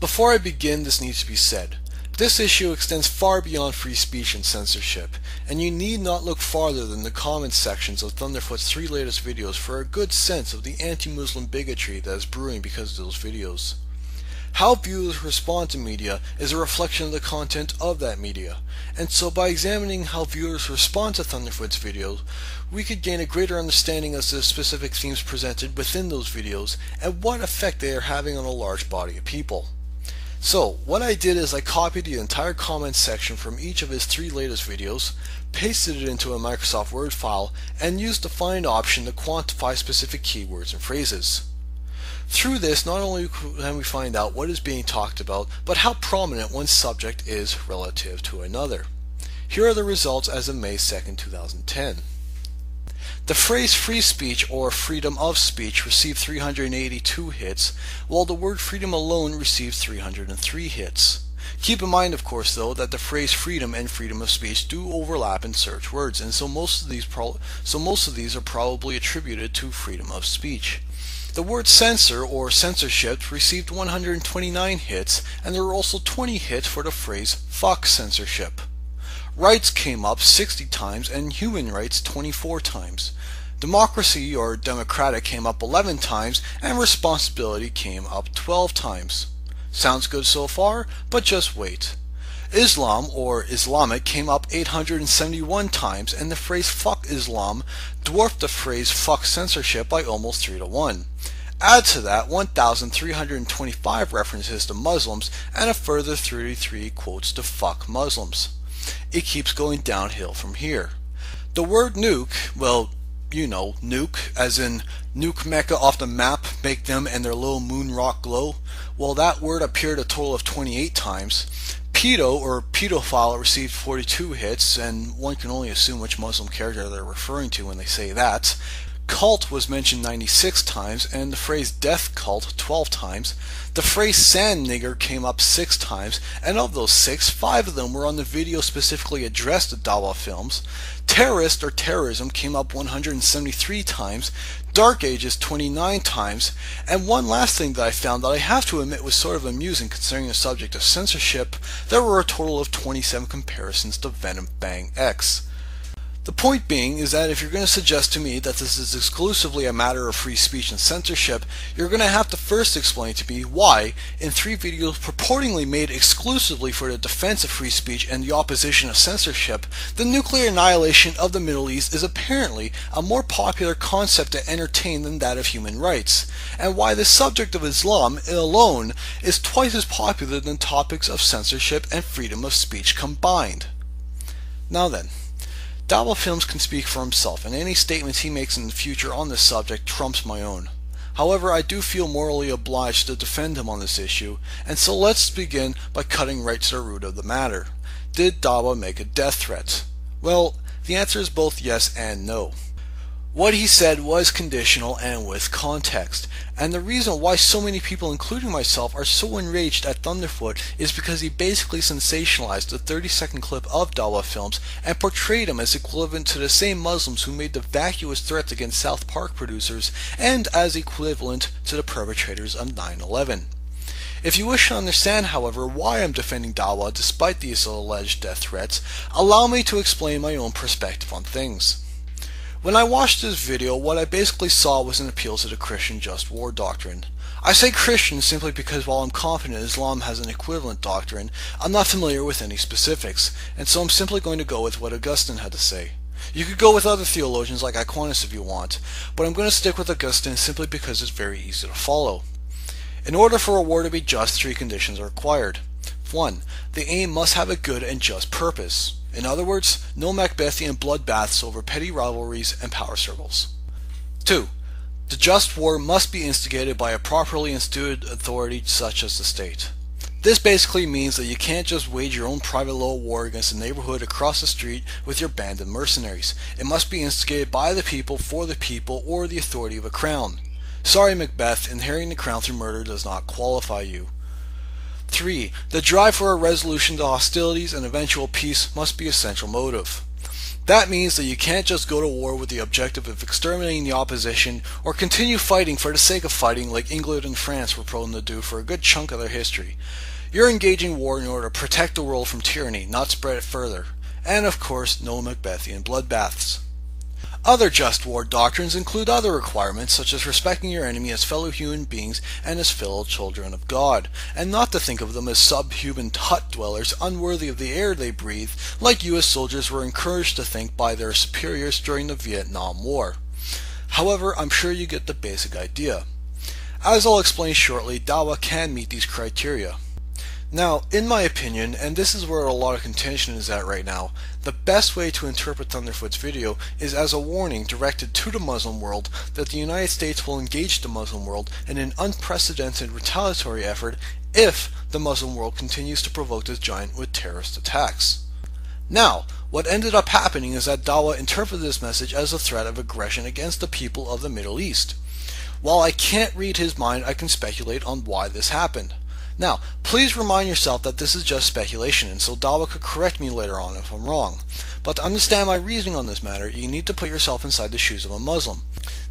Before I begin, this needs to be said. This issue extends far beyond free speech and censorship, and you need not look farther than the comment sections of Thunderfoot's 3 latest videos for a good sense of the anti-Muslim bigotry that is brewing because of those videos. How viewers respond to media is a reflection of the content of that media, and so by examining how viewers respond to Thunderfoot's videos, we could gain a greater understanding as to the specific themes presented within those videos and what effect they are having on a large body of people. So, what I did is I copied the entire comments section from each of his 3 latest videos, pasted it into a Microsoft Word file, and used the find option to quantify specific keywords and phrases. Through this, not only can we find out what is being talked about, but how prominent one subject is relative to another. Here are the results as of May 2nd, 2010. The phrase free speech or freedom of speech received 382 hits, while the word freedom alone received 303 hits. Keep in mind, of course, though, that the phrase freedom and freedom of speech do overlap in search words, and so most of these are probably attributed to freedom of speech. The word censor or censorship received 129 hits, and there were also 20 hits for the phrase fuck censorship. Rights came up 60 times and human rights 24 times. Democracy or democratic came up 11 times and responsibility came up 12 times. Sounds good so far, but just wait. Islam or Islamic came up 871 times, and the phrase fuck Islam dwarfed the phrase fuck censorship by almost 3 to 1. Add to that 1,325 references to Muslims and a further 33 quotes to fuck Muslims. It keeps going downhill from here. The word nuke, well, you know, nuke, as in nuke Mecca off the map, make them and their little moon rock glow. Well, that word appeared a total of 28 times. Pedo or pedophile received 42 hits, and one can only assume which Muslim character they're referring to when they say that. Cult was mentioned 96 times, and the phrase death cult 12 times. The phrase sand nigger came up 6 times, and of those 6, 5 of them were on the video specifically addressed to DawahFilms. Terrorist or terrorism came up 173 times, Dark Ages 29 times, and one last thing that I found that I have to admit was sort of amusing concerning the subject of censorship, there were a total of 27 comparisons to Venom Bang X. The point being is that if you're going to suggest to me that this is exclusively a matter of free speech and censorship, you're going to have to first explain to me why, in 3 videos purportedly made exclusively for the defense of free speech and the opposition of censorship, the nuclear annihilation of the Middle East is apparently a more popular concept to entertain than that of human rights, and why the subject of Islam alone is twice as popular than topics of censorship and freedom of speech combined. Now then, DawahFilms can speak for himself, and any statements he makes in the future on this subject trumps my own. However, I do feel morally obliged to defend him on this issue, and so let's begin by cutting right to the root of the matter. Did Dawah make a death threat? Well, the answer is both yes and no. What he said was conditional and with context, and the reason why so many people, including myself, are so enraged at Thunderfoot is because he basically sensationalized the 30-second clip of DawahFilms and portrayed him as equivalent to the same Muslims who made the vacuous threats against South Park producers and as equivalent to the perpetrators of 9/11. If you wish to understand, however, why I'm defending Dawah despite these alleged death threats, allow me to explain my own perspective on things. When I watched this video, what I basically saw was an appeal to the Christian just war doctrine. I say Christian simply because while I'm confident Islam has an equivalent doctrine, I'm not familiar with any specifics, and so I'm simply going to go with what Augustine had to say. You could go with other theologians like Aquinas if you want, but I'm going to stick with Augustine simply because it's very easy to follow. In order for a war to be just, 3 conditions are required. 1. The aim must have a good and just purpose. In other words, no Macbethian bloodbaths over petty rivalries and power struggles. 2. The just war must be instigated by a properly instituted authority such as the state. This basically means that you can't just wage your own private little war against a neighborhood across the street with your band of mercenaries. It must be instigated by the people, for the people, or the authority of a crown. Sorry Macbeth, inheriting the crown through murder does not qualify you. 3. The drive for a resolution to hostilities and eventual peace must be a central motive. That means that you can't just go to war with the objective of exterminating the opposition or continue fighting for the sake of fighting like England and France were prone to do for a good chunk of their history. You're engaging war in order to protect the world from tyranny, not spread it further. And of course, no Macbethian bloodbaths. Other just war doctrines include other requirements such as respecting your enemy as fellow human beings and as fellow children of God, and not to think of them as subhuman hut dwellers unworthy of the air they breathe, like US soldiers were encouraged to think by their superiors during the Vietnam War. However, I'm sure you get the basic idea. As I'll explain shortly, Dawa can meet these criteria. Now, in my opinion, and this is where a lot of contention is at right now, the best way to interpret Thunderfoot's video is as a warning directed to the Muslim world that the United States will engage the Muslim world in an unprecedented retaliatory effort if the Muslim world continues to provoke this giant with terrorist attacks. Now, what ended up happening is that Dawa interpreted this message as a threat of aggression against the people of the Middle East. While I can't read his mind, I can speculate on why this happened. Now, please remind yourself that this is just speculation, and so Dawa could correct me later on if I'm wrong. But to understand my reasoning on this matter, you need to put yourself inside the shoes of a Muslim.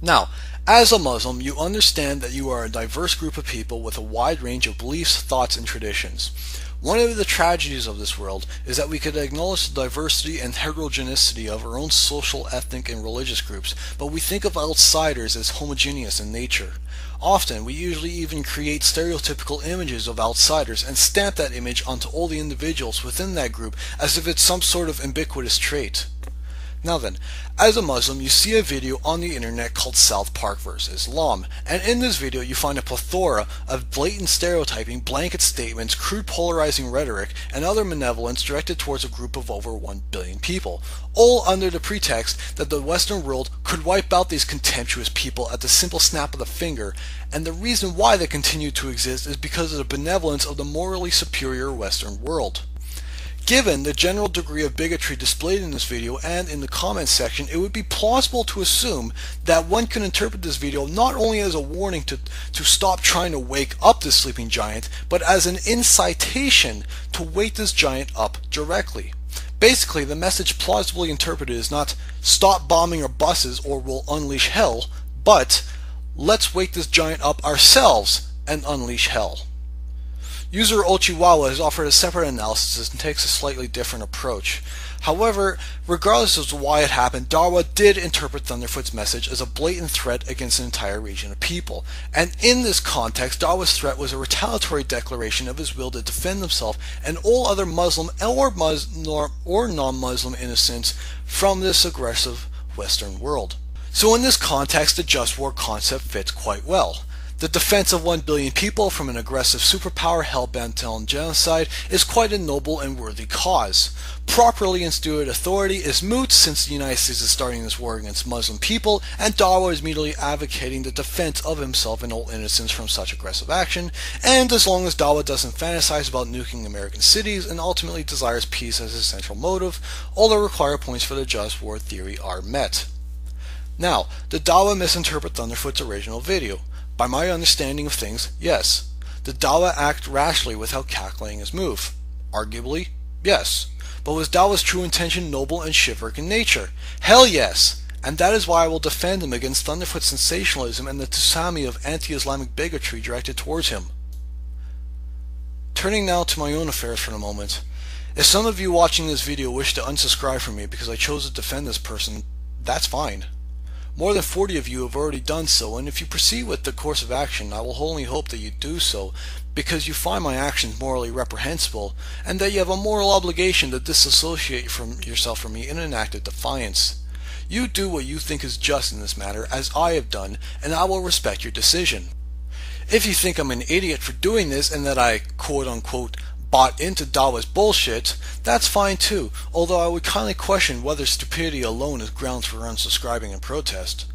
Now, as a Muslim, you understand that you are a diverse group of people with a wide range of beliefs, thoughts, and traditions. One of the tragedies of this world is that we could acknowledge the diversity and heterogeneity of our own social, ethnic, and religious groups, but we think of outsiders as homogeneous in nature. Often, we usually even create stereotypical images of outsiders and stamp that image onto all the individuals within that group as if it's some sort of ubiquitous trait. Now then, as a Muslim, you see a video on the internet called South Park vs. Islam, and in this video you find a plethora of blatant stereotyping, blanket statements, crude polarizing rhetoric, and other malevolence directed towards a group of over 1 billion people, all under the pretext that the Western world could wipe out these contemptuous people at the simple snap of the finger, and the reason why they continue to exist is because of the benevolence of the morally superior Western world. Given the general degree of bigotry displayed in this video and in the comments section, it would be plausible to assume that one can interpret this video not only as a warning to stop trying to wake up this sleeping giant, but as an incitation to wake this giant up directly. Basically, the message plausibly interpreted is not stop bombing our buses or we'll unleash hell, but let's wake this giant up ourselves and unleash hell. User Ochiwawa has offered a separate analysis and takes a slightly different approach. However, regardless of why it happened, Dawa did interpret Thunderfoot's message as a blatant threat against an entire region of people. And in this context, Dawa's threat was a retaliatory declaration of his will to defend himself and all other Muslim or non-Muslim innocents from this aggressive Western world. So in this context, the just war concept fits quite well. The defense of 1 billion people from an aggressive superpower hell-bent on genocide is quite a noble and worthy cause. Properly instituted authority is moot since the United States is starting this war against Muslim people, and Dawa is immediately advocating the defense of himself and all innocents from such aggressive action, and as long as Dawa doesn't fantasize about nuking American cities and ultimately desires peace as his central motive, all the required points for the just war theory are met. Now, did Dawa misinterpret Thunderfoot's original video? By my understanding of things, yes. Did Dawa act rashly without calculating his move? Arguably, yes. But was Dawa's true intention noble and chivalric in nature? Hell yes! And that is why I will defend him against Thunderfoot's sensationalism and the tsunami of anti-Islamic bigotry directed towards him. Turning now to my own affairs for a moment. If some of you watching this video wish to unsubscribe from me because I chose to defend this person, that's fine. More than 40 of you have already done so, and if you proceed with the course of action, I will only hope that you do so because you find my actions morally reprehensible, and that you have a moral obligation to disassociate yourself from me in an act of defiance. You do what you think is just in this matter, as I have done, and I will respect your decision. If you think I'm an idiot for doing this and that I quote-unquote bought into Dawa's bullshit, that's fine too, although I would kindly question whether stupidity alone is grounds for unsubscribing and protest.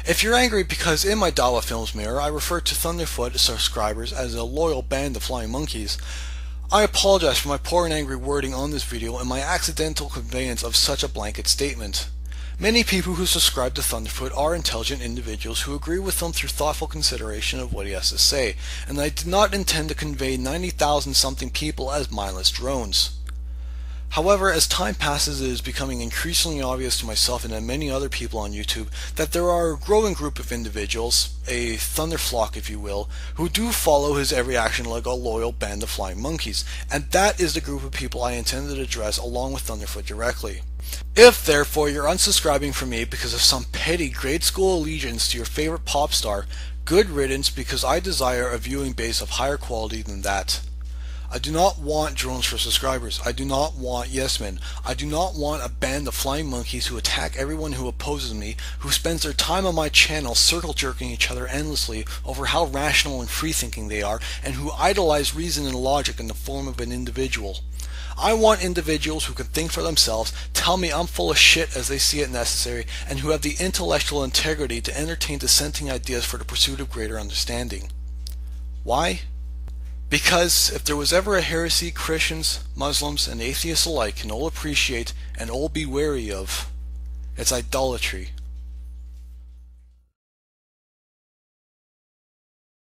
If you're angry because in my DawahFilms mirror I refer to Thunderfoot subscribers as a loyal band of flying monkeys, I apologize for my poor and angry wording on this video and my accidental conveyance of such a blanket statement. Many people who subscribe to Thunderfoot are intelligent individuals who agree with him through thoughtful consideration of what he has to say, and I did not intend to convey 90,000 something people as mindless drones. However, as time passes, it is becoming increasingly obvious to myself and to many other people on YouTube that there are a growing group of individuals, a thunderflock if you will, who do follow his every action like a loyal band of flying monkeys, and that is the group of people I intended to address along with Thunderfoot directly. If, therefore, you're unsubscribing from me because of some petty grade school allegiance to your favorite pop star, good riddance, because I desire a viewing base of higher quality than that. I do not want drones for subscribers. I do not want yes men. I do not want a band of flying monkeys who attack everyone who opposes me, who spends their time on my channel circle jerking each other endlessly over how rational and free thinking they are, and who idolize reason and logic in the form of an individual. I want individuals who can think for themselves, tell me I'm full of shit as they see it necessary, and who have the intellectual integrity to entertain dissenting ideas for the pursuit of greater understanding. Why? Because if there was ever a heresy Christians, Muslims, and atheists alike can all appreciate and all be wary of, it's idolatry.